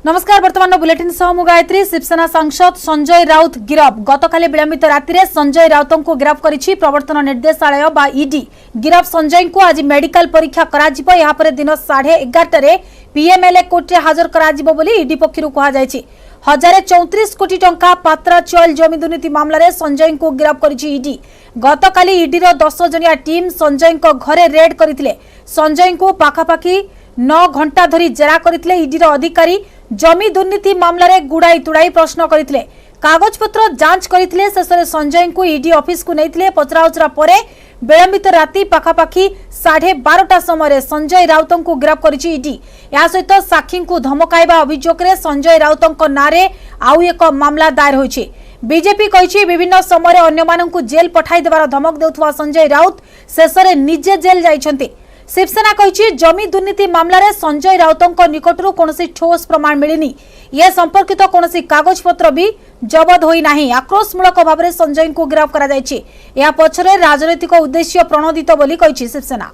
नमस्कार। वर्तमान बुलेटिन सह मु गायत्री। शिवसेना सांसद संजय राउत गिरफ। गतकाली विलंबित राति में संजय राउत को गिरफ करिछि प्रवर्तन निर्देशालय बा ईडी। गिरफ संजय को आज मेडिकल परीक्षा कराजिबो। यहाँ पर दिन 11:30 पीएमएलए कोर्ट रे हाजर कराजिबो बोली ईडी पक्षरु कहा जायछि। 1034 कोटी टंका पात्राचल जमी दुर्नीति मामला रे संजय को गिरफ करिछि ईडी। गतकाली ईडी रो 10 जनिया टीम संजय को घरे रेड करथिले। संजय को पाखापाखी 9 घंटा धरी जेरा करथिले। ईडी रो अधिकारी जमी दुर्नीति मामला रे गुड़ाई तुड़ाई प्रश्न करथिले। कागज पत्र जांच करथिले। शेषरे संजय को ईडी ऑफिस को नैथिले। पचराउचरा परे विलंबित राति पाखापाखी 12:30 समय संजय राउत को गिरफ करिछि ईडी। या सहित साक्षी को धमकाइबा अभियोग रे संजय राउत नारे आउ एक मामला दायर होइछि। बीजेपी कहिछि विभिन्न समय अन्य माननकु जेल पठाई देबार धमक देउथवा संजय राउत शेषरे निजे जेल जाइछन्ति। शिवसेना कहिछि जमी दुर्नीति मामला रे संजय राउत निकटरू कोनोसी ठोस प्रमाण मिलिनी। ये संपर्कित कोनोसी कागज पत्र भी जबत होई नाही। आक्रोशमूलक भाव में संजय को गिरफ करा जायछि। या पछरे राजनीतिक उद्देश्य प्रणोदित बोली कहिछि शिवसेना।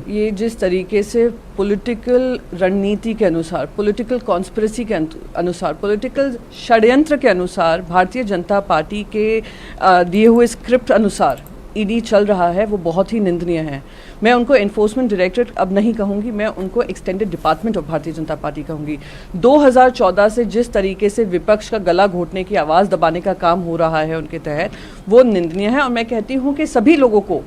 ये जिस तरीके से पॉलिटिकल रणनीति के अनुसार, पॉलिटिकल कॉन्स्पिरेसी के अनुसार, पॉलिटिकल षड्यंत्र के अनुसार भारतीय जनता पार्टी के दिए हुए स्क्रिप्ट अनुसार ईडी चल रहा है, वो बहुत ही निंदनीय है। मैं उनको एनफोर्समेंट डायरेक्टरेट अब नहीं कहूँगी, मैं उनको extended department of Bharatiya Janata party कहूँगी। 2014 से जिस तरीके से विपक्ष का गला घोटने की, आवाज़ दबाने का काम हो रहा है उनके तहत, वो निंदनीय है। और मैं कहती हूँ कि सभी लोगों को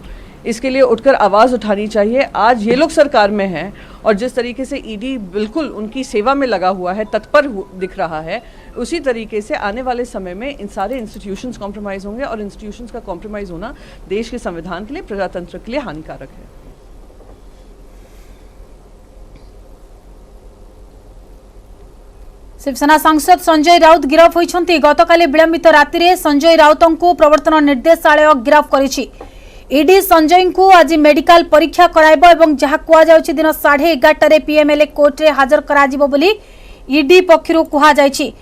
इसके लिए उठकर आवाज़ उठानी चाहिए। आज ये लोग सरकार में हैं और जिस तरीके से ईडी बिल्कुल उनकी सेवा में लगा हुआ है, तत्पर दिख रहा है, उसी तरीके से आने वाले समय में इन सारे इंस्टीट्यूशंस कॉम्प्रोमाइज़ होंगे और इंस्टीट्यूशंस का कॉम्प्रोमाइज़ होना देश के संविधान के लिए, प्रजातंत्र के लिए हानिकारक है। शिवसेना सांसद संजय राउत गिरफ होइछन्ति। गतकाली विलंबित राति में संजय राउत को प्रवर्तन निर्देशालय गिरफ करिछि। ईडी संजय को आज मेडिकल परीक्षा कराइबो एवं जहा कुआ जाउछि दिन 11:30 पीएमएलए कोर्ट रे हाजर कराजिबो बोली ईडी पक्षरु कुहा जाइछि।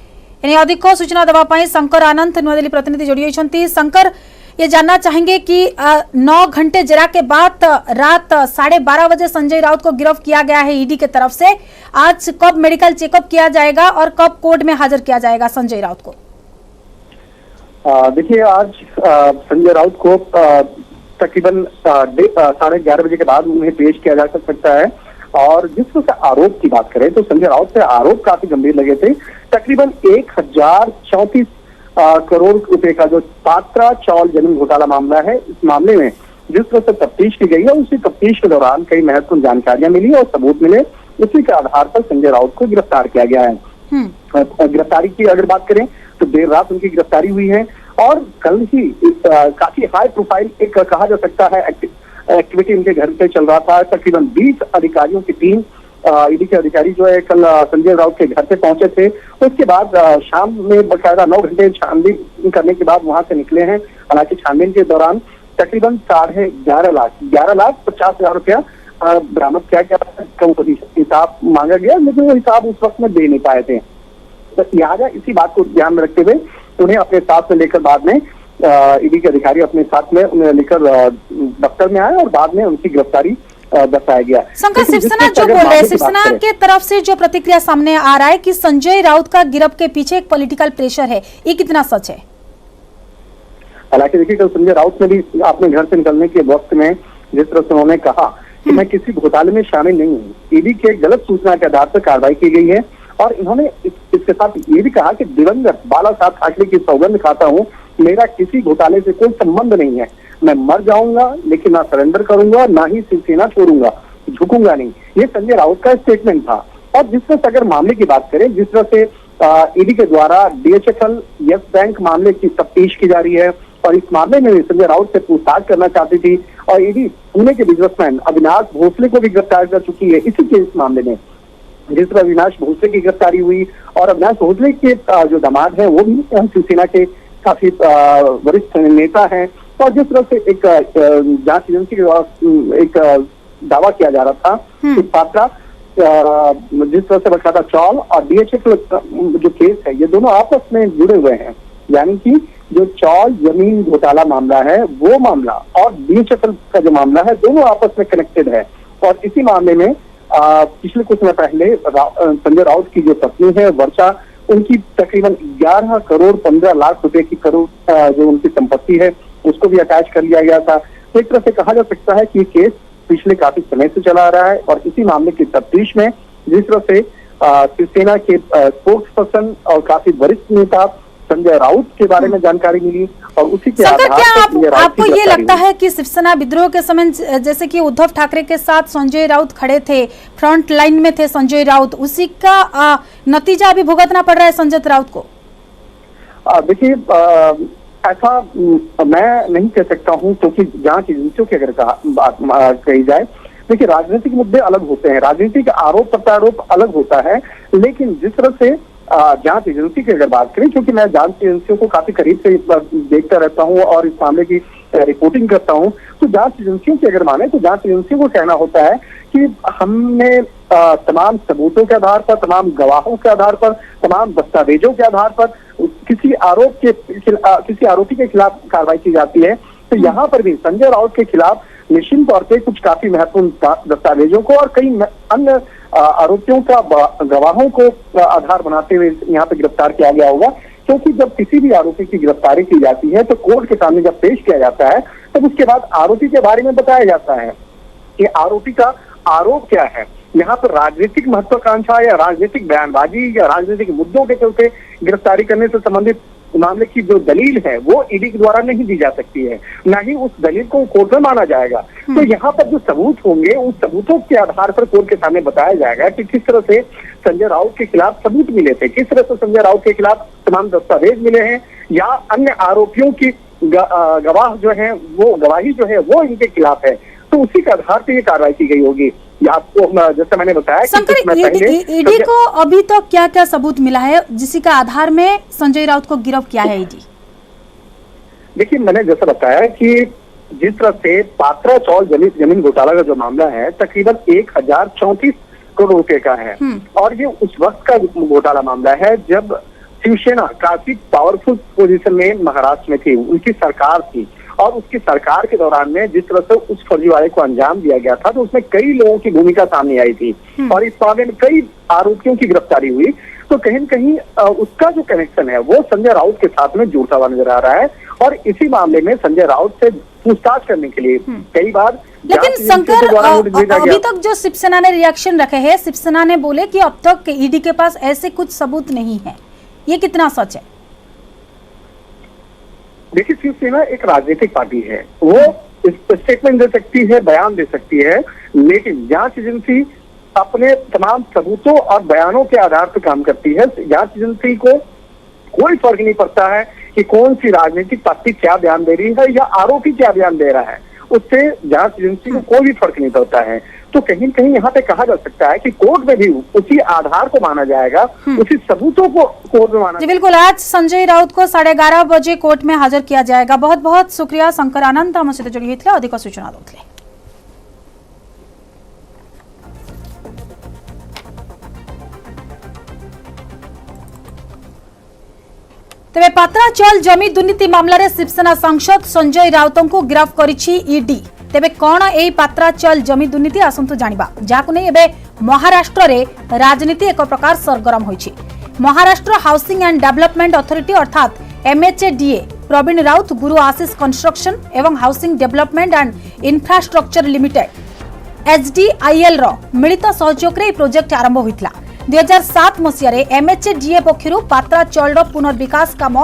एने अधिक सूचना देबा पई शंकर आनंद नुआदिल्ली प्रतिनिधि जोड़ी होइछन्ति। शंकर, ये जानना चाहेंगे कि 9 घंटे जेरा के बाद रात 12:30 बजे संजय राउत को गिरफ्त किया गया है ईडी की तरफ से। आज कब मेडिकल चेकअप किया जाएगा और कब कोर्ट में हाजिर किया जाएगा संजय राउत को? देखिए, आज संजय राउत को तकरीबन 11:30 बजे के बाद उन्हें पेश किया जा सकता है। और जिस तरह से आरोप की बात करें तो संजय राउत से आरोप काफी गंभीर लगे थे। तकरीबन 1034 करोड़ रुपए का जो पात्रा चौल जमीन घोटाला मामला है, इस मामले में जिस तरह से तफ्तीश की गई है, उसी तफ्तीश के दौरान कई महत्वपूर्ण जानकारियां मिली और सबूत मिले। उसी के आधार पर संजय राउत को गिरफ्तार किया गया है। गिरफ्तारी की अगर बात करें तो देर रात उनकी गिरफ्तारी हुई है और कल ही काफी हाई प्रोफाइल एक कहा जा सकता है एक्टिविटी उनके घर पे चल रहा था। तकरीबन 20 अधिकारियों की टीम, ईडी के अधिकारी जो है कल संजय राउत के घर पे पहुंचे थे। उसके बाद शाम में बकायदा 9 घंटे छानबीन करने के बाद वहां से निकले हैं। हालांकि छानबीन के दौरान तकरीबन 11,50,000 रुपया बरामद किया गया। हिसाब मांगा गया लेकिन वो हिसाब उस वक्त में दे नहीं पाए थे। तो लिहाजा इसी बात को ध्यान में रखते हुए उन्हें अपने साथ में लेकर बाद में ईडी के अधिकारी अपने साथ में उन्हें लेकर दफ्तर में आए और बाद में उनकी गिरफ्तारी दर्शाया गया। शंकर, शिवसेना जो बोल रहे हैं, शिवसेना के तरफ से जो प्रतिक्रिया सामने आ रहा है कि संजय राउत का गिरफ्त के पीछे एक पॉलिटिकल प्रेशर है, ये कितना सच है? हालांकि देखिए, कल संजय राउत ने भी अपने घर से निकलने के वक्त में जिस तरह से उन्होंने कहा कि मैं किसी घोटाले में शामिल नहीं हूँ, ईडी के गलत सूचना के आधार पर कार्रवाई की गई है। और इन्होंने इसके साथ ये भी कहा कि दिवंगत बाला साहब ठाकरे की सौगंध खाता हूँ, मेरा किसी घोटाले से कोई संबंध नहीं है। मैं मर जाऊंगा लेकिन ना सरेंडर करूंगा, ना ही शिवसेना छोड़ूंगा, झुकूंगा नहीं। ये संजय राउत का स्टेटमेंट था। और जिस तरह से अगर मामले की बात करें, जिस तरह से ईडी के द्वारा डीएचएफएल यस बैंक मामले की तफ्तीश की जा रही है और इस मामले में संजय राउत से पूछताछ करना चाहती थी और ईडी पुणे के बिजनेसमैन अविनाश भोसले को भी गिरफ्तार कर चुकी है इसी के इस मामले में। जिस तरह अविनाश भोसले की गिरफ्तारी हुई और अविनाश भोसले के जो दामाद हैं वो भी शिवसेना के काफी वरिष्ठ नेता हैं। और जिस तरह से एक जांच एजेंसी के एक दावा किया जा रहा था कि पात्रा जिस तरह से बरसाता चौल और DHF जो केस है, ये दोनों आपस में जुड़े हुए हैं। यानी कि जो चौल जमीन घोटाला मामला है वो मामला और DHF का जो मामला है, दोनों आपस में कनेक्टेड है। और इसी मामले में पिछले कुछ समय पहले संजय राउत की जो पत्नी है वर्षा, उनकी तकरीबन 11 करोड़ 15 लाख रुपए की जो उनकी संपत्ति है उसको भी अटैच कर लिया गया था। तो एक तरह से कहा जा सकता है कि ये केस पिछले काफी समय से चला आ रहा है और इसी मामले की तफ्तीश में जिस तरह से शिवसेना के स्पोक्स पर्सन और काफी वरिष्ठ नेता संजय राउत के बारे में जानकारी मिली और उसी के आधार पर आपको ये लगता है कि शिवसेना विद्रोह के समय जैसे कि उद्धव ठाकरे के साथ संजय राउत खड़े थे, फ्रंट लाइन में थे संजय राउत, उसी का नतीजा अभी भुगतना पड़ रहा है संजय राउत को? देखिए, ऐसा मैं नहीं कह सकता हूं, क्योंकि जांच एजेंसियों की अगर बात कही जाए, देखिए राजनीतिक मुद्दे अलग होते हैं, राजनीतिक आरोप प्रत्यारोप अलग होता है, लेकिन जिस तरह से जांच एजेंसी की अगर बात करें, क्योंकि मैं जांच एजेंसियों को काफी करीब से देखता रहता हूं और इस मामले की रिपोर्टिंग करता हूं, तो जांच एजेंसियों की अगर माने तो जांच एजेंसियों को कहना होता है कि हमने तमाम सबूतों के आधार पर, तमाम गवाहों के आधार पर, तमाम दस्तावेजों के आधार पर किसी आरोपी के खिलाफ कार्रवाई की जाती है। तो यहाँ पर भी संजय राउत के खिलाफ निश्चित तौर पे कुछ काफी महत्वपूर्ण दस्तावेजों को और कई अन्य आरोपियों का गवाहों को आधार बनाते हुए यहाँ पे गिरफ्तार किया गया होगा। क्योंकि जब किसी भी आरोपी की गिरफ्तारी की जाती है तो कोर्ट के सामने जब पेश किया जाता है तब उसके बाद आरोपी के बारे में बताया जाता है कि आरोपी का आरोप क्या है। यहाँ पर राजनीतिक महत्वाकांक्षा या राजनीतिक बयानबाजी या राजनीतिक मुद्दों के चलते गिरफ्तारी करने से संबंधित मामले की जो दलील है वो ईडी के द्वारा नहीं दी जा सकती है, ना ही उस दलील को कोर्ट में माना जाएगा। तो यहाँ पर जो सबूत होंगे उस सबूतों के आधार पर कोर्ट के सामने बताया जाएगा कि किस तरह से संजय राउत के खिलाफ सबूत मिले थे, किस तरह से संजय राउत के खिलाफ तमाम दस्तावेज मिले हैं या अन्य आरोपियों की गवाह जो है वो गवाही जो है वो इनके खिलाफ है। तो उसी के आधार पर ये कार्रवाई की गई होगी। आपको जैसे मैंने बताया ईडी को अभी तक क्या क्या सबूत मिला है जिसी का आधार में संजय राउत को गिरफ्तार किया है ईडी? देखिए, मैंने जैसा बताया कि जिस तरह से पात्रा चौल जमीन घोटाला का जो मामला है तकरीबन 1034 करोड़ रुपए का है और ये उस वक्त का घोटाला मामला है जब शिवसेना काफी पावरफुल पोजीशन में महाराष्ट्र में थी, उनकी सरकार थी और उसकी सरकार के दौरान में जिस तरह से उस फर्जीवाड़े को अंजाम दिया गया था तो उसमें कई लोगों की भूमिका सामने आई थी और इस मामले में कई आरोपियों की गिरफ्तारी हुई। तो कहीं न कहीं उसका जो कनेक्शन है वो संजय राउत के साथ में जुड़ता हुआ नजर आ रहा है और इसी मामले में संजय राउत से पूछताछ करने के लिए कई बार। लेकिन शंकर, अभी तक जो शिवसेना ने रिएक्शन रखे हैं, शिवसेना ने बोले कि अब तक ईडी के पास ऐसे कुछ सबूत नहीं है, ये कितना सच है? देखिए, शिवसेना एक राजनीतिक पार्टी है, वो स्टेटमेंट दे सकती है, बयान दे सकती है, लेकिन जांच एजेंसी अपने तमाम सबूतों और बयानों के आधार पर काम करती है। जांच एजेंसी को कोई फर्क नहीं पड़ता है कि कौन सी राजनीतिक पार्टी क्या बयान दे रही है या आरोपी क्या बयान दे रहा है, उससे जांच एजेंसी को कोई भी फर्क नहीं पड़ता है। तो कहीं न कहीं यहाँ पे कहा जा सकता है कि कोर्ट में भी उसी आधार को माना जाएगा, उसी सबूतों को कोर्ट में माना। जी बिल्कुल, आज संजय राउत को 11:30 बजे कोर्ट में हाजिर किया जाएगा। बहुत बहुत शुक्रिया शंकर आनंद आम सहित जोड़ी होते अधिक सूचना देते। तेरे पात्राचल जमी दुर्नीति मामलें शिवसेना सांसद संजय राउत को गिरफ्त करिछि ईडी। तेबे कौन एई पात्राचल जमी दुर्नीति आसंतु जानिबा, जाकु नै एबे महाराष्ट्र रे राजनीति एक प्रकार सरगरम होइछि। Maharashtra housing and development authority अर्थात MHADA प्रवीण राउत गुरु आशीष कंस्ट्रक्शन एवं housing development and infrastructure limited HDIL रो मिलित सहयोग रे प्रोजेक्ट आरंभ होइतला। 2007 मसिया रे MHADA पक्षरु पात्राचल रो पुनर्विकास काम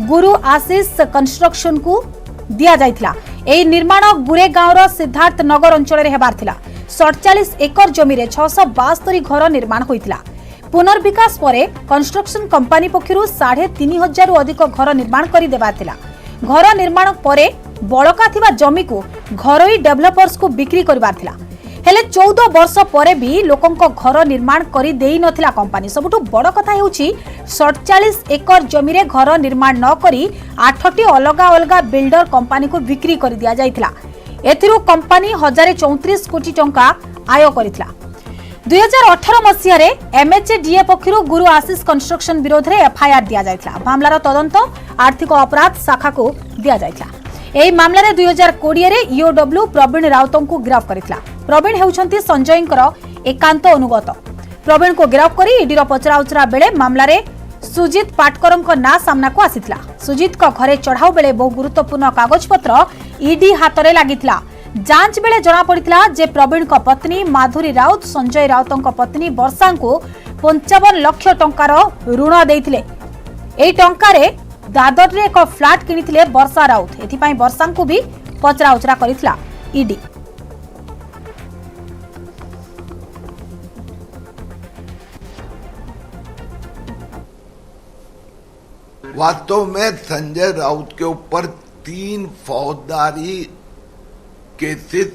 गुरु आशीष कंस्ट्रक्शन को दिया जाइथिला। एई निर्माण गुरेगांव सिद्धार्थ नगर अंचल हेबार थिला। 47 एकर जमी रे 672 घर निर्माण होइथिला। पुनर्विकास परे कंस्ट्रक्शन कंपनी पक्षरु 3500 रु अधिक घर निर्माण करि देबार थिला। घर निर्माण परे बळका थिबा जमी को घरोई डेवलपर्स को बिक्री करबार थिला। हेले 14 वर्ष परे भी लोकंको घर निर्माण करि देई नथिला कंपनी। सबुठु बड़ कथा हेउची 47 एकर जमी रे घर निर्माण न करी 8टी अलगा अलगा बिल्डर कंपनी को बिक्री कर दिया जाइथिला। एथिरु कंपनी 1034 कोटी टंका आय करिथिला। 2018 मसीह एमएचडीए पक्षर गुरु आशीष कंस्ट्रक्शन विरोध में एफआईआर दि जाइथिला। मामलार तदंत आर्थिक अपराध शाखा को दि जाइथिला। एही मामलारे 2020 रे ईओडब्ल्यू प्रवीण राउतों को गिरफ्त करथिला। प्रवीण हेउछंती संजयंकर एकांत अनुगत। प्रवीण को गिरफ्त करी ईडी पचराउचरा बेले मामलारे सुजित पाटकर ना सामना को आसीथिला। सुजित को घरे चढ़ाऊ बेले बहु गुरुत्वपूर्ण कागजपत्र ईडी हाथ में लगिथिला। जांच बेले जना पड़िथिला जे प्रवीण को पत्नी माधुरी राउत संजय राउतों को पत्नी वर्षा को 55 लाख टंकार ऋण देइथिले। एही टंकारे दादर रे एक फ्लैट किनिथिले वर्षा राउत। एथिपाई वर्षा को भी पचराउचरा करिथिला ईडी। वास्तव में संजय राउत के ऊपर 3 फौजदारी केसेस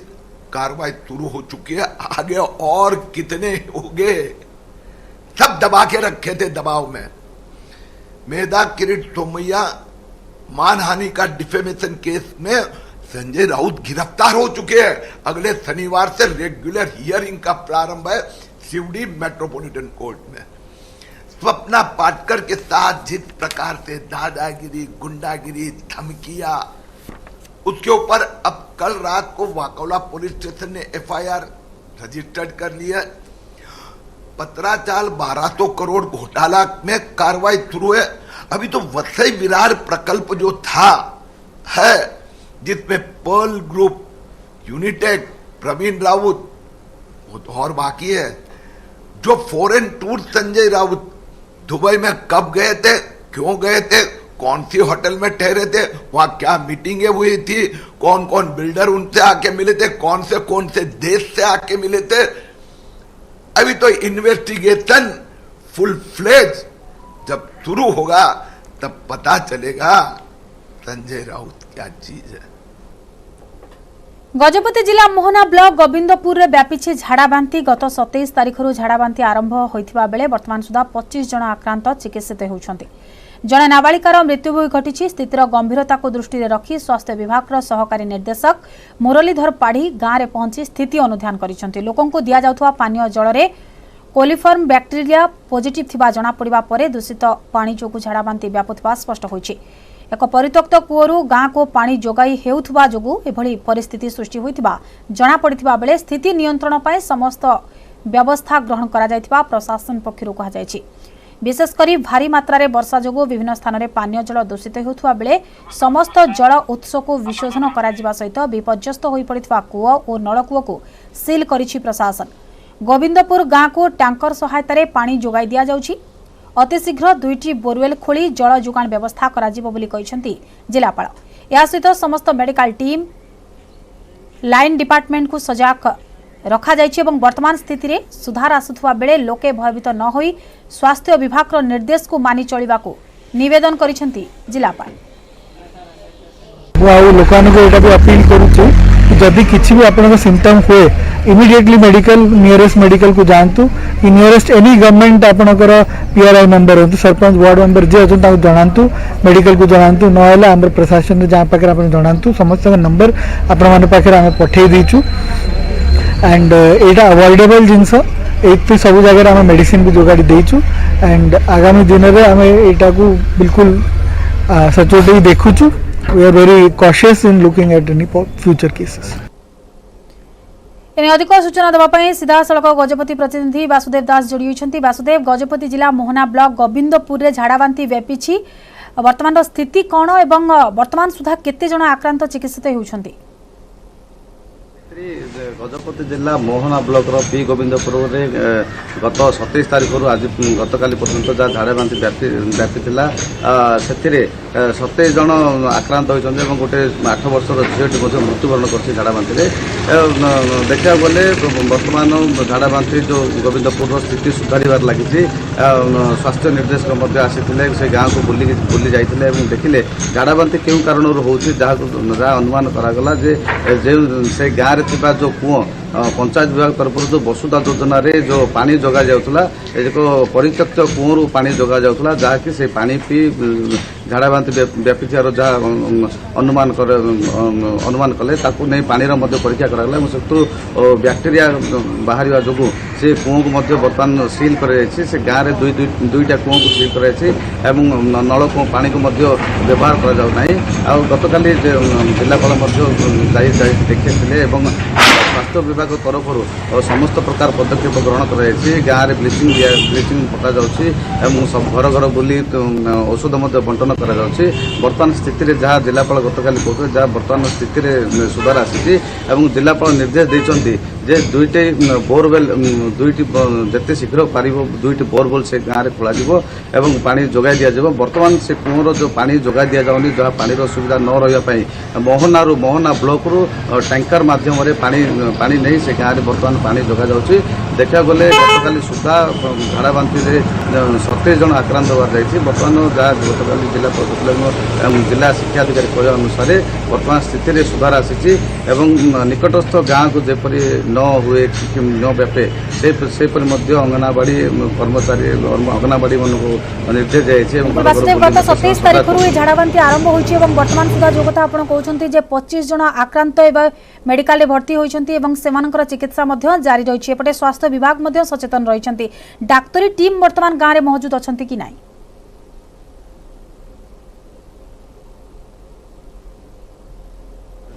कार्रवाई शुरू हो चुकी है। आगे और कितने होंगे सब दबा के रखे थे दबाव में। मेधा किरीट सोमैया मानहानि का डिफेमेशन केस में संजय राउत गिरफ्तार हो चुके हैं। अगले शनिवार से रेगुलर हियरिंग का प्रारंभ है शिवडी मेट्रोपॉलिटन कोर्ट में। स्वप्ना पाटकर के साथ जिस प्रकार से दादागिरी, गुंडागिरी, धमकियां, उसके ऊपर अब कल रात को वाकौला पुलिस स्टेशन ने एफआईआर रजिस्टर्ड कर लिया। पत्राचाल 1200 करोड़ घोटाला में कार्रवाई शुरू है। अभी तो वसई विरार प्रकल्प जो था है जिसमें पर्ल ग्रुप, यूनिटेक, प्रवीण राउत, वो तो और बाकी है। जो foreign tour Sanjay Raut Dubai में कब गए थे, क्यों गए थे, कौन सी होटल में ठहरे थे, वहां क्या मीटिंगें हुई थी, कौन कौन बिल्डर उनसे आके मिले थे, कौन से देश से आके मिले थे। अभी तो इन्वेस्टिगेशन फुल फ्लेज जब शुरू होगा तब पता चलेगा संजय राउत क्या चीज है। गजपति जिला मोहना ब्लॉक गोविंदपुर व्यापी झाड़ाबांति। गत 27 तारिख झाड़ाबांति आरंभ होइथिबा बेले वर्तमान सुधा 25 जन आक्रांत चिकित्सित होउछन्ति। जड़े नाबालिकार मृत्यु भी घटी। स्थितिर गंभीरता को दृष्टि रखी स्वास्थ्य विभाग सहकारी निर्देशक मुरलीधर पाढ़ी गांव में पहुंची स्थिति अनुध्यान करिसेंति। लोकों को दिया जाउथवा पानीय जल रे कोलिफॉर्म बैक्टेरिया पॉजिटिव थिबा जना पड़िबा परे दूषित पानी जोगु झाड़ाबांति व्यापुथबा स्पष्ट होइछि। एक परित्यक्त कूअरु गाँ को पानी जोगाई हेउथबा जोगु एभली परिस्थिति सृष्टि होइथिबा जना पड़िथिबा बेले स्थिति नियंत्रण पाए समस्त व्यवस्था ग्रहण करा जायथिबा प्रशासन पक्षरु कहा जायछि। विशेषकर भारी मात्रा वर्षा जोगु विभिन्न स्थान में पानीय जल दूषित होता बेले समस्त जल उत्स को विशोधन करा सहित विपर्यस्त हो पड़ता कूଅ और नलकूଅ को सील करिछि प्रशासन। गोविंदपुर गाँ को टैंकर सहायता पानी जोगाई दिया जाउछि। अतिशीघ्र 2टी बोरवेल खोली जल जोगाण व्यवस्था कराजिबो बोली कहिसेंति जिलापाल। या सहित समस्त मेडिकल टीम लाइन डिपार्टमेंट को सजाग रखा जाइछि एवं वर्तमान स्थिति रे सुधार आसुथवा बेले लोके भयभीत न होई स्वास्थ्य विभाग रो निर्देश को मानि चलिबाको निवेदन करिसेंति जिलापाल। लोकान को एटा भी अपील करूछु जदि किछि भी आपन सिम्पटम हुए इमिडिएटली मेडिकल नियरेस्ट मेडिकल को जानतु कि नियरेस्ट एनी गवर्नमेंट आपनकर पीआरआई मेंबर हो सरपंच वार्ड मेंबर जे अछन ताको जणांतु मेडिकल को जणांतु नहले हमर प्रशासन जहाँ पाखे आपन जणांतु समस्त नंबर आपन माने पाखे हम पठे दीचु एंड एटा अवॉइडेबल जिनस एक सब जगह आम मेडिसिन भी जोगाड़ी देचु एंड आगामी दिन में आम एटा को बिल्कुल सचोट देखुचु। We are very cautious in looking at any future cases. अधिक सूचना देवाई सीधा सड़क गजपति प्रतिनिधि वासुदेव दास जोड़ी होती। वासुदेव, गजपति जिला मोहना ब्लॉक गोविंदपुर रे झाड़ाबांति व्यापी वर्तमान स्थिति कौन एवं वर्तमान सुधा केते जन आक्रांत चिकित्सित होउछन्ति? गजपति जिला मोहना ब्लॉक पी गोविंदपुर में गत 27 तारिख आज गतकाली पर्यंत जहाँ झाड़ाबांति व्यापी से 27 जन आक्रांत होती गोटे 8 वर्षर झीटी मृत्युवरण कर झाड़ाबांति देखा गले वर्तमान झाड़ाबांति जो गोविंदपुर स्थिति सुधार लगी। स्वास्थ्य निर्देशक आसी से गाँव को बुली जाते देखिले झाड़ाबांति क्यों कारण जहाँ अनुमान करागला से गाँव जो कूଅ पंचायत विभाग तरफ जो वसुधा योजना रे जो पानी जगा जाउतला एक परित्यक्त कूअरु पानी जगा जाउतला जहाँकि से पानी पी झाड़ाबांति व्यापी जहाँ अनुमान कले ताकू नहीं पानी परीक्षा करागला बैक्टेरिया बाहर जो से कूँ को बर्तमान सिल कर गाँव में दुईटा कूँ को सिल कर नल कूँ पा को व्यवहार कर गतकाली जिलापाल देखते स्वास्थ्य विभाग तरफ समस्त प्रकार पदक्षेप ग्रहण कर गाँव में ब्लीचिंग पका सब घर घर बुली औषध बंटन कर बर्तमान स्थिति जहाँ जिलापाल गतकाली कहते जहाँ बर्तमान स्थिति में सुधार आसी जिलापाल निर्देश देते जे दुईटे बोरवेल दुईटी जिते शीघ्र पार दुईटी बोरवेल से गाँव में खोल पानी जोगाई दिज्व बर्तमान से कूर जो पानी जोगाई दि जाऊनी जहाँ पानी सुविधा न रही मोहना ब्लॉक रु टैंकर मध्यम पानी नहीं से गाँव में बर्तमान पानी जोगा जाऊँगी देखा गले गतकाली सुधा झाड़ा बांति 27 जन आक्रांत होगा बर्तमान जहाँ गतकाली जिला शिक्षा अधिकारी कहवा अनुसार बर्तमान स्थिति में सुधार आसी निकटस्थ गाँव को जेपरी न हुए न व्यापे से अंगनवाड़ी कर्मचारी अंगनवाड़ी मान निर्देश दिए गत 27 तारिख झाड़ाबांति आरंभ होती बर्तमान सुधा जो कथा आपड़ कहते 25 जन आक्रांत मेडिकल भर्ती होती चिकित्सा जारी रही एपटे स्वास्थ्य विभाग सचेतन रही डाक्तरी टीम बर्तमान गाँव में मौजूद अच्छा कि ना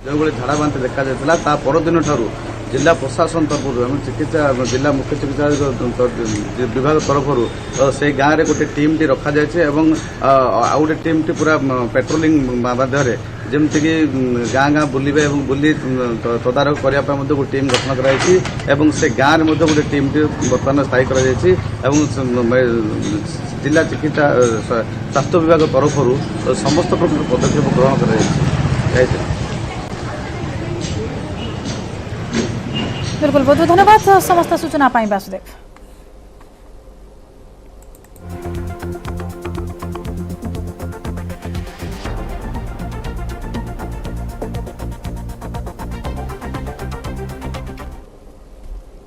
जो झाड़ा बांति देखा जाता परदिन ठारू जिला प्रशासन तरफ चिकित्सा जिला मुख्य चिकित्सा विभाग तरफ से गाँव में गोटे टीम टी रखा जाए आउ गोटे टीम टी पूरा पेट्रोलिंग माध्यम जमीक गाँ गाँ बुलवे बुली तदारख करने गोटे टीम गठन कराई से गाँव में गोटे टीम टी बर्तमान स्थायी कर जिला चिकित्सा स्वास्थ्य विभाग तरफ समस्त प्रकार पदक्षेप ग्रहण कर बिल्कुल बहुत धन्यवाद समस्त सूचना पाई वासुदेव।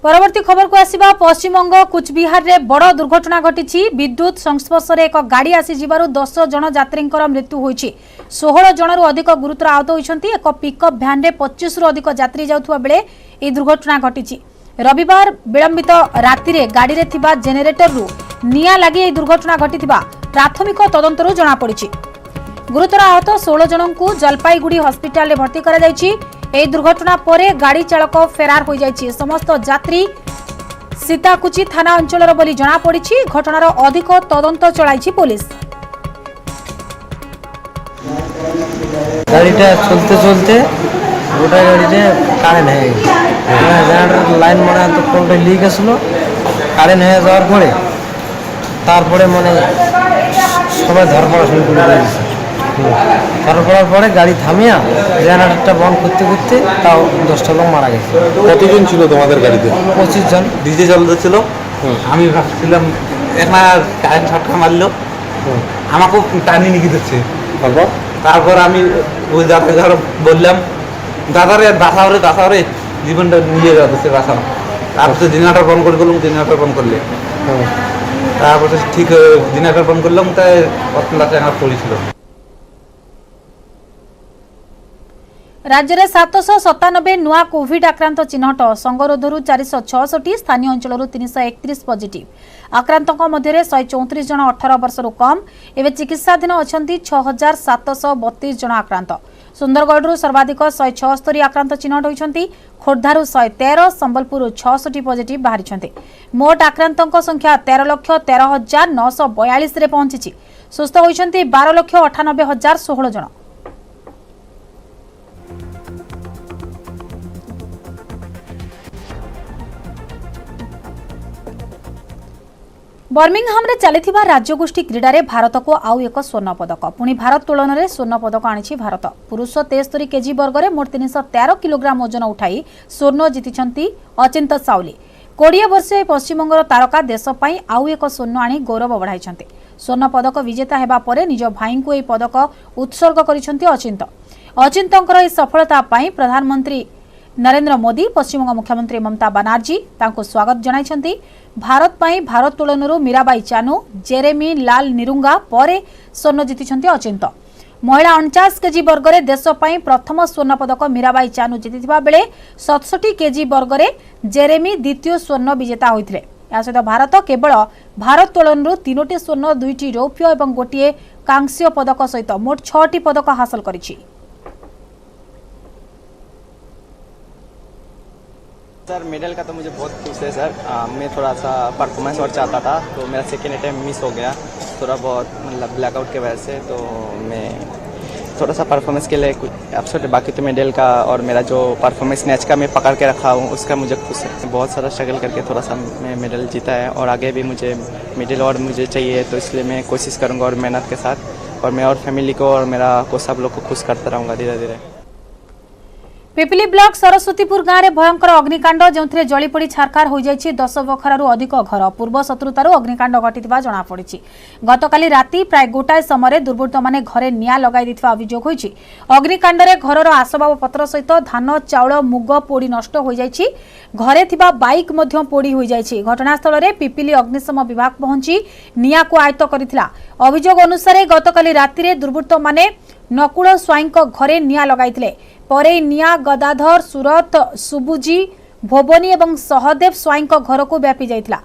परवर्ती खबर को आसिबा पश्चिमबंग कुचबिहार रे बड़ दुर्घटना घटी विद्युत संस्पर्श रे एक गाड़ी आसी जिबारु 10 जन यात्री मृत्यु होईछि 16 जनरु अधिक गुरुतर आहत होइछन्ति एक पिकअप भ्यान रे 25 रु अधिक यात्री जाउथुवा बेले ए दुर्घटना घटी रविवार विलंबित राति रे गाड़ी रे थिबा जेनेरेटर रु निया लागि ए दुर्घटना घटिथिबा प्राथमिक तदंतरु जणा पड़िछि गुरुतर आहत 16 जनंकु जलपाईगुड़ी हॉस्पिटल रे भर्ती करा जायछि ए दुर्घटना परे गाड़ी चालक फेरार हो जायछि समस्त यात्री सीताकुची थाना अंचलर बोली जणा पड़िछि घटनार अधिक तदंत चलाइछि पुलिस गाड़ीटा चलते चलते गोटा गाड़ी कारेन्ट है लाइन माना तो कल लिक आसलो कारेन्ट है जावर पड़े तारपरे माने सबाई धरपड़ा शुरू कर धरपड़ार परे गाड़ी थामिया जनरेटरটা बंद करते करते তাও 10টা লোক মারা গেছে কতজন ছিল তোমাদের গাড়িতে 25 জন ডিজে জ্বলছিল আমি ভাবছিলাম একটা কারেন্ট ছটকা মারলো আমাকে টানি নিয়ে দিচ্ছে তারপর আমি ওই দাদার বললাম দাদারে দাসারে জীবনটা নিয়ে যাচ্ছে দাসা তারপর জেনারেটর বন্ধ করে দিলাম জেনারেটর বন্ধ করলে তারপর ঠিক জেনারেটর বন্ধ করলাম তাই অতলা টাকা পড়েছিল राज्य में 797 नुआ कोविड आक्रांत चिन्हट संगरोधरु 466 स्थानीय अंचल 331 पॉजिटिव आक्रांतों मध्य 134 जन 18 वर्ष कम एवं चिकित्साधीन अच्छा 6732 जन आक्रांत सुंदरगढ़ सर्वाधिक 176 आक्रांत चिन्हट होती खोर्धारू 113 संबलपुर 66 पॉजिटिव बाहरी मोट आक्रांतों संख्या 13,13,942 पहुंची सुस्थ होती 12,98,016 जन बर्मिंगहाम रे चलिथिबा राज्यगोष्ठी क्रीडा रे भारत को आउ एक स्वर्ण पदक पुणी भारत तुलन में स्वर्ण पदक आनी भारत पुरुष 73 केजी वर्ग में मोट 313 किलोग्राम ओजन उठाई स्वर्ण जीति अचिंत साउली 20 वर्षीय पश्चिमबंगर तारका देश पई आउ एक स्वर्ण आनी गौरव बढ़ाई स्वर्ण पदक विजेता हेबा परे निज भाई को यह पदक उत्सर्ग करिसेंती अचिंतर यह सफलता पई प्रधानमंत्री नरेंद्र मोदी पश्चिमबंग मुख्यमंत्री ममता बनर्जी तांको स्वागत जणाइछंती भारत पई भारत तुलनरू मीराबाई चानू जेरेमी लाल निरुंगा परे स्वर्ण जीतिछंती अचिंत महिला 49 केजी वर्ग में देश पर प्रथम स्वर्ण पदक मीराबाई चानू जीति बेले 67 केजी वर्ग में जेरेमी द्वितीय स्वर्ण विजेता होते। या सहित भारत केवल भारोत्तोलन 3टी स्वर्ण 2टी रौप्य और गोटे कांस्य पदक सहित मोट 6टी पदक हासिल करिछि। सर मेडल का तो मुझे बहुत खुश है सर। मैं थोड़ा सा परफॉर्मेंस और चाहता था तो मेरा सेकेंड अटैम्प्ट मिस हो गया थोड़ा बहुत, मतलब ब्लैकआउट के वजह से। तो मैं थोड़ा सा परफॉर्मेंस के लिए कुछ अपसेट, बाकी तो मेडल का और मेरा जो परफॉर्मेंस मैच का मैं पकड़ के रखा हूँ उसका मुझे खुश है। बहुत सारा स्ट्रगल करके थोड़ा सा मैं मेडल जीता है और आगे भी मुझे मेडल और मुझे चाहिए, तो इसलिए मैं कोशिश करूँगा और मेहनत के साथ, और मैं और फैमिली को और मेरा को सब लोग को खुश करता रहूँगा धीरे धीरे। पिपिली ब्लॉक सरस्वतीपुर गाँव में भयंकर अग्निकांड जो जलीपोड़ी छारखार हो जाइए 10 बखरारू अधिक घर पूर्व शत्रुतार अग्निकांड घटिथिबा जणा पड़िछि। गतकाली राति प्राय गोटाए समय दुर्बृत्त माने घरे निया लगाई दिथिबा अभियोग होइछि। अग्निकांड रे घरर आसबाब पत्र सहित धान चाउल मुग पोड़ी नष्ट हो जाइछि। घरे थिबा बाइक मध्य पोड़ी हो जाइछि। घटनास्थल रे पिपिली अग्निशम विभाग पहुंची निया को आयत्त करिथिला। अभियोग अनुसार गतकाली राति रे दुर्बृत्त माने नकुल स्वाईं घरे निया लगाइथिले। परे निया गदाधर सुरत सुबुजी भोबनी एवं सहदेव स्वाईं घर को व्यापी जाइथिला।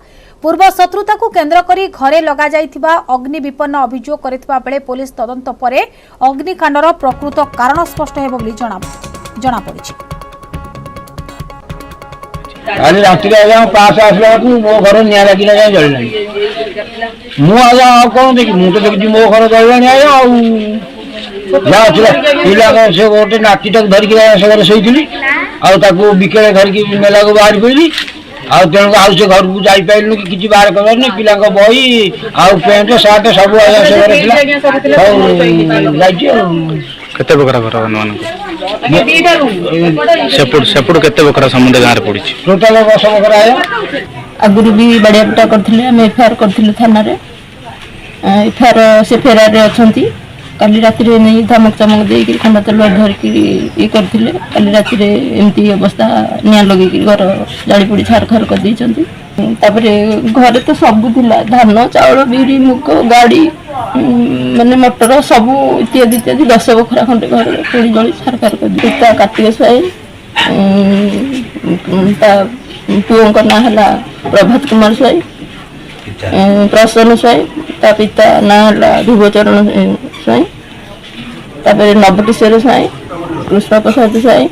पूर्व शत्रुता को केंद्र करी घरे लगा जाइथिबा अग्नि विपन्न अभियोग करिथिबा बेले पुलिस तदंत परे अग्निकांडर प्रकृत कारण स्पष्ट हेबो बोली जणा पड़िछि। आज रात पास आसला मो घर निया लगी जल मुझे कौन देखी मुझे देखी मो घर जल पिला से गोटे नाती तक धरिकी घर शोली विकेले धरिकी मेला को बाहर पड़ी तेणु आउ से घर को जापारू कि किसी बाहर कर पिला बही आउ पेंट सार्ट सब केते बकरा घर सेपट केते बकरा समुद्र गाँव पड़ी टोटाल 10 बकरा आया। आगुरी भी बड़िया पिटा करथिले हम एफआईआर करथिले थाना रे। एफआईआर से फेरार रे अछंती। काली राति रे नहीं धमक चमक दे कि खंडा तलवार धरकी ये करथिले। काली राति रे एमती अवस्था निया लगे कि घर जाली पड़ी छारखार कर दी चंती। तापरे घरे तो सब थिला धान चाउल बिरी मुग गाड़ी माने मोटर सब इत्यादि इत्यादि 10 बखरा खंडे घर पोड़ी जली छारखार कर दी। ता कार्तिक स्वाई ता पुओं का ना हला प्रभात कुमार स्वाई प्रसन्न स्वाई ता पिता ना हला ध्रुवचरण स्वाई तापर नवकिशोर स्वाई कृष्ण प्रसाद स्वाई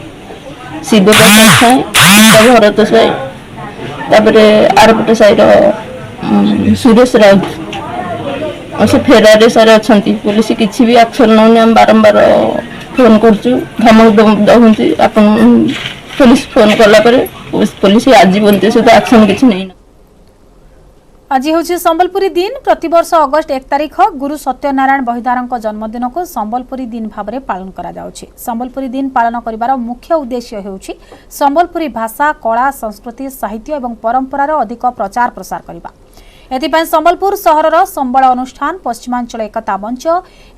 शिव प्रसाद स्वाई भरत स्वाई तापर आरपटे साइर सुरेश राउत से फेरारे सारे अच्छा पुलिस किसी भी एक्शन नौनी आम बारंबार फोन करचु धमक दौंती आप पुलिस फोन कला पुलिस आज बनते सहित एक्शन किसी नहीं। आज हूँ संबलपुरी दिन। प्रतिवर्ष अगस्ट 1 तारिख गुरु सत्यनारायण बहिदार जन्मदिन को संबलपुरी दिन भाव में पालन करा जाउछि। संबलपुरी दिन पालन करिवार मुख्य उद्देश्य हेउछि संबलपुरी भाषा कला संस्कृति साहित्य एवं परंपरार अधिक प्रचार प्रसार करबा। एथिपाई संबलपुर सहरर संबल अनुष्ठान पश्चिमांचल एकता मंच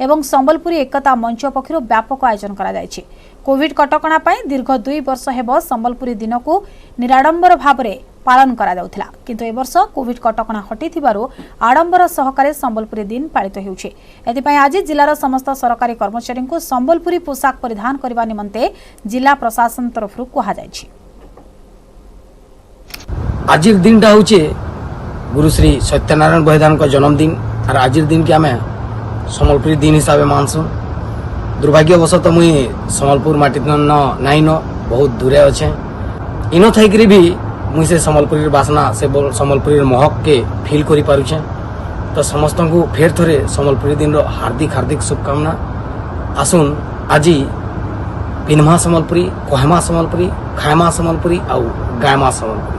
एवं संबलपुरी एकता मंच पक्षर व्यापक आयोजन करा जायछि। कोविड कटकणा पाई दीर्घ 2 वर्ष हेब संबलपुरी दिन को निराडंबर भाव में पालन करा जाउथिला, किंतु ए वर्ष कोविड कटकणा हटिथिबारु आडंबर सहकारे संबलपुरी दिन पालित हेउछि। एथिपाई आज जिल्लार समस्त सरकारी कर्मचारी को संबलपुरी पोशाक परिधान करबा निमंते जिला प्रशासन तरफरु कहा जायछि। आज दिन टा होचे गुरु श्री सत्यनारायण बहिदार का जन्मदिन और आज दिन के आमे संबलपुरी दिन हिसाब मानसु। दुर्भाग्यवशत मुई संबलपुर माटी नाइन बहुत दूरे अच्छे इन थी भी मुई से संबलपुरी बासना से संबलपुरी महक के फील करि पारुछे। तो समस्त को फेर थरे संबलपुरी दिन रो हार्दिक हार्दिक शुभकामना। आसुन आज पिन्मा संबलपुरी कहमा संबलपुरी खायमा संबलपुरी आउ गायमा संबलपुरी।